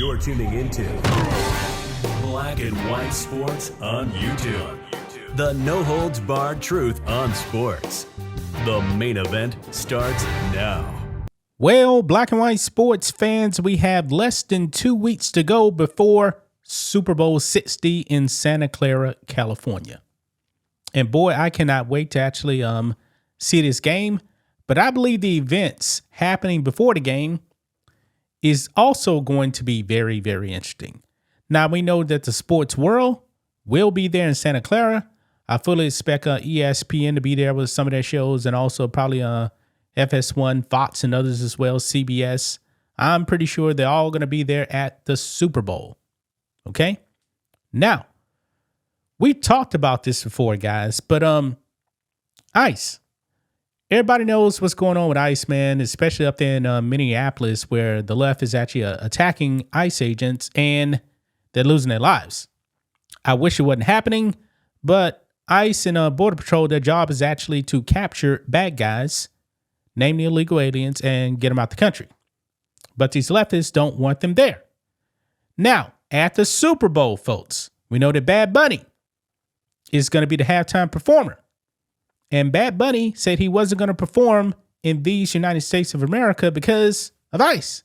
You're tuning into Black and White Sports on YouTube. The no-holds-barred truth on sports. The main event starts now. Well, Black and White Sports fans, we have less than 2 weeks to go before Super Bowl 60 in Santa Clara, California. And boy, I cannot wait to actually see this game. But I believe the events happening before the game is also going to be very, very interesting. Now, we know that the sports world will be there in Santa Clara. I fully expect ESPN to be there with some of their shows, and also probably FS1, Fox, and others as well, CBS. I'm pretty sure they're all going to be there at the Super Bowl. Okay? Now, we talked about this before, guys, but ICE. Everybody knows what's going on with ICE, man, especially up there in Minneapolis, where the left is actually attacking ICE agents and they're losing their lives. I wish it wasn't happening, but ICE and Border Patrol, their job is actually to capture bad guys, namely illegal aliens, and get them out the country. But these leftists don't want them there. Now, at the Super Bowl, folks, we know that Bad Bunny is going to be the halftime performer. And Bad Bunny said he wasn't going to perform in these United States of America because of ICE.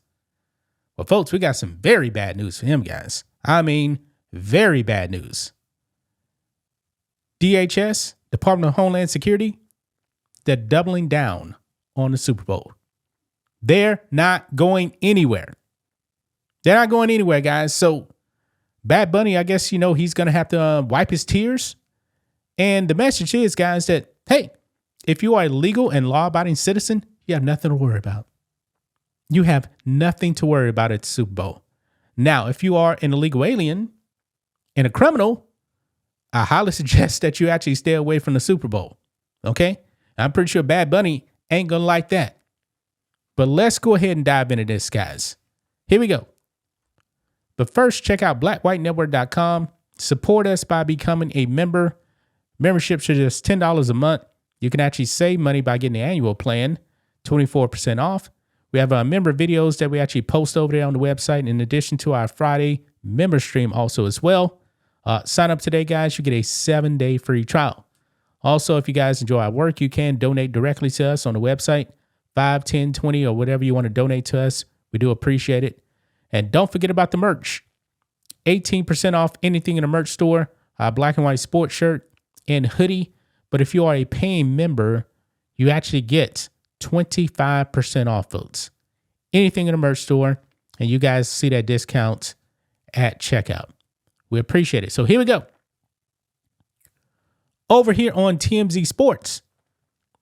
Well, folks, we got some very bad news for him, guys. I mean, very bad news. DHS, Department of Homeland Security, they're doubling down on the Super Bowl. They're not going anywhere. They're not going anywhere, guys. So Bad Bunny, I guess, he's going to have to wipe his tears. And the message is, guys, that, hey, if you are a legal and law-abiding citizen, you have nothing to worry about. You have nothing to worry about at the Super Bowl. Now, if you are an illegal alien and a criminal, I highly suggest that you actually stay away from the Super Bowl. Okay? I'm pretty sure Bad Bunny ain't going to like that. But let's go ahead and dive into this, guys. Here we go. But first, check out blackwhitenetwork.com. Support us by becoming a member. Memberships are just $10 a month. You can actually save money by getting the annual plan, 24% off. We have member videos that we actually post over there on the website, in addition to our Friday member stream also as well. Sign up today, guys. You get a 7-day free trial. Also, if you guys enjoy our work, you can donate directly to us on the website, 5, 10, 20, or whatever you want to donate to us. We do appreciate it. And don't forget about the merch. 18% off anything in the merch store, Black and White sports shirt and hoodie. But if you are a paying member, you actually get 25% off, folks. Anything in the merch store, and you guys see that discount at checkout. We appreciate it. So here we go. Over here on TMZ Sports,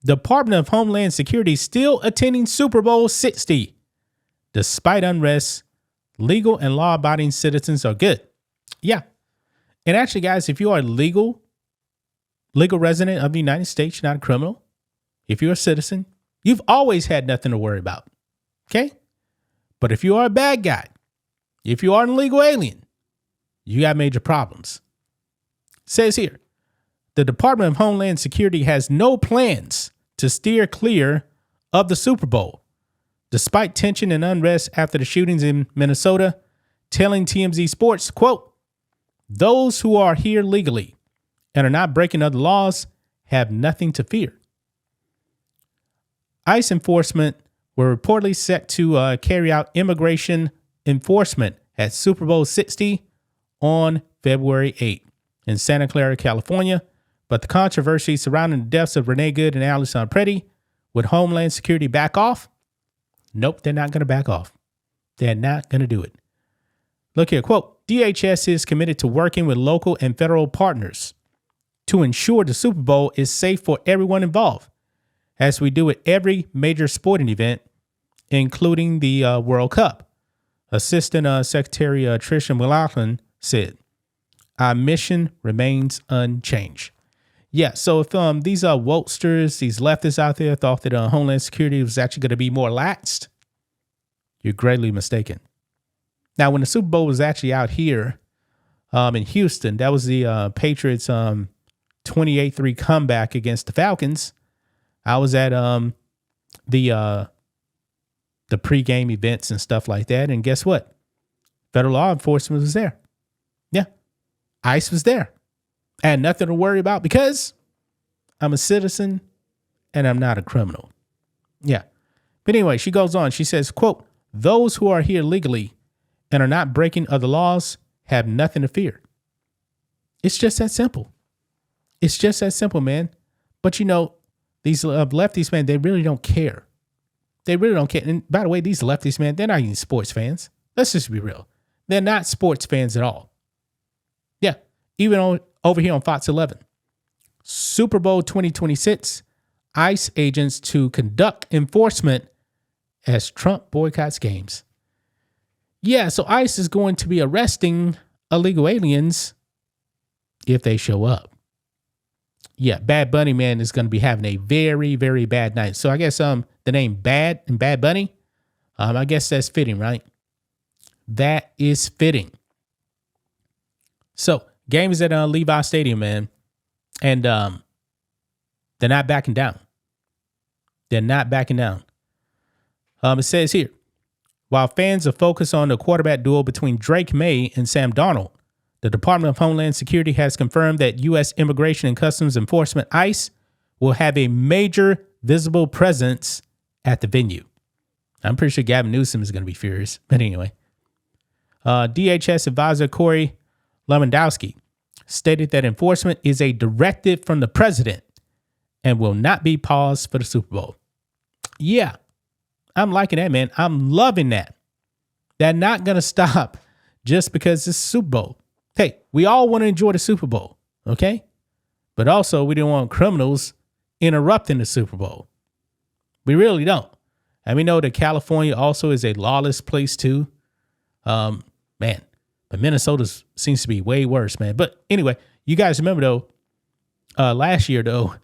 Department of Homeland Security still attending Super Bowl 60. Despite unrest, legal and law-abiding citizens are good. Yeah. And actually, guys, if you are a legal resident of the United States, you're not a criminal. If you're a citizen, you've always had nothing to worry about. Okay? But if you are a bad guy, if you are an illegal alien, you got major problems. It says here, the Department of Homeland Security has no plans to steer clear of the Super Bowl, despite tension and unrest after the shootings in Minnesota, telling TMZ Sports, quote, those who are here legally and are not breaking other laws have nothing to fear. ICE enforcement were reportedly set to carry out immigration enforcement at Super Bowl 60 on February 8 in Santa Clara, California. But the controversy surrounding the deaths of Renee Good and Alison Preddy, would Homeland Security back off? Nope, they're not going to back off. They're not going to do it. Look here, quote, DHS is committed to working with local and federal partners to ensure the Super Bowl is safe for everyone involved, as we do at every major sporting event, including the World Cup. Assistant Secretary Tricia McLaughlin said, our mission remains unchanged. Yeah, so if these wokesters, these leftists out there thought that Homeland Security was actually going to be more laxed, you're greatly mistaken. Now, when the Super Bowl was actually out here in Houston, that was the Patriots 28-3 comeback against the Falcons. I was at the pregame events and stuff like that, and guess what? Federal law enforcement was there. Yeah. ICE was there. I had nothing to worry about because I'm a citizen and I'm not a criminal. Yeah. But anyway, she goes on. She says, quote, those who are here legally and are not breaking other laws have nothing to fear. It's just that simple. It's just that simple, man. But these lefties, man, they really don't care. They really don't care. And by the way, these lefties, man, they're not even sports fans. Let's just be real. They're not sports fans at all. Yeah. Even over here on Fox 11. Super Bowl 2026, ICE agents to conduct enforcement as Trump boycotts games. Yeah, so ICE is going to be arresting illegal aliens if they show up. Yeah, Bad Bunny, man, is going to be having a very, very bad night. So I guess the name Bad and Bad Bunny, I guess that's fitting, right? That is fitting. So game is at Levi Stadium, man. And they're not backing down. They're not backing down. It says here, while fans are focused on the quarterback duel between Drake May and Sam Darnold, the Department of Homeland Security has confirmed that U.S. Immigration and Customs Enforcement, ICE, will have a major visible presence at the venue. I'm pretty sure Gavin Newsom is going to be furious. But anyway, DHS advisor Corey Lewandowski stated that enforcement is a directive from the president and will not be paused for the Super Bowl. Yeah, I'm liking that, man. I'm loving that. They're not going to stop just because it's Super Bowl. Hey, we all want to enjoy the Super Bowl, okay? But also, we don't want criminals interrupting the Super Bowl. We really don't. And we know that California also is a lawless place too. Man, but Minnesota seems to be way worse, man. But anyway, you guys remember though, last year though,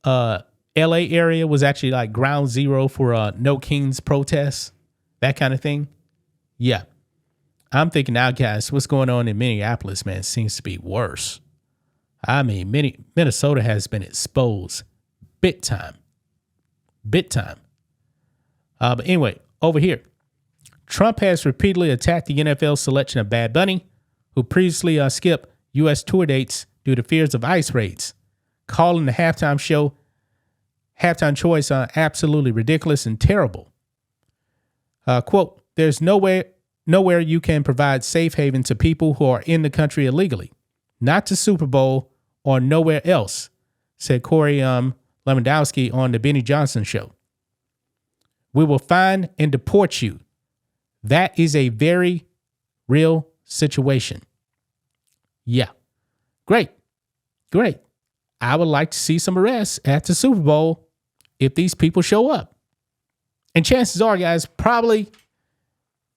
LA area was actually like ground zero for No Kings protests, that kind of thing. Yeah. I'm thinking now, guys, what's going on in Minneapolis, man, seems to be worse. I mean, Minnesota has been exposed big time. Big time. But anyway, over here, Trump has repeatedly attacked the NFL selection of Bad Bunny, who previously skipped U.S. tour dates due to fears of ICE raids, calling the halftime choice absolutely ridiculous and terrible. Quote, there's nowhere you can provide safe haven to people who are in the country illegally, not to Super Bowl or nowhere else, said Corey Lewandowski on the Benny Johnson show. We will find and deport you. That is a very real situation. Yeah. Great. I would like to see some arrests at the Super Bowl if these people show up. And chances are, guys,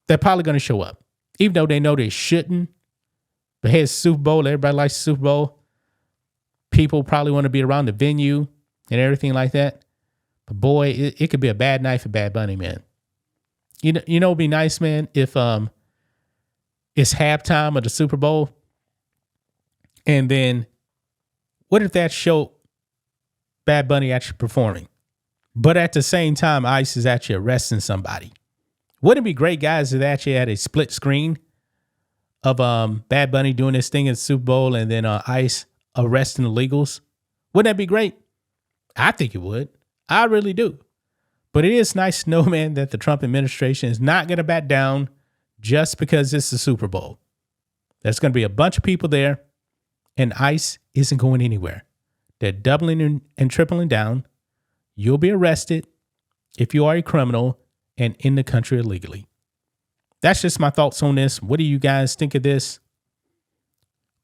they're probably going to show up, even though they know they shouldn't. But hey, it's Super Bowl. Everybody likes the Super Bowl. People probably want to be around the venue and everything like that. But boy, it could be a bad night for Bad Bunny, man. You know, it'd be nice, man, if it's halftime of the Super Bowl, and then what if that show Bad Bunny actually performing, but at the same time ICE is actually arresting somebody? Wouldn't it be great, guys, if they actually had a split screen of Bad Bunny doing this thing in the Super Bowl and then ICE arresting illegals? Wouldn't that be great? I think it would. I really do. But it is nice to know, man, that the Trump administration is not going to back down just because it's the Super Bowl. There's going to be a bunch of people there, and ICE isn't going anywhere. They're doubling and tripling down. You'll be arrested if you are a criminal and in the country illegally. That's just my thoughts on this. What do you guys think of this?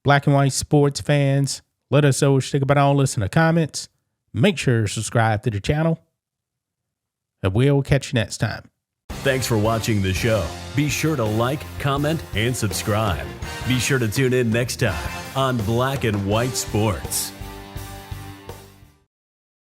Black and white sports fans, let us know what you think about all this in the comments. Make sure to subscribe to the channel, and we'll catch you next time. Thanks for watching the show. Be sure to like, comment, and subscribe. Be sure to tune in next time on Black and White Sports.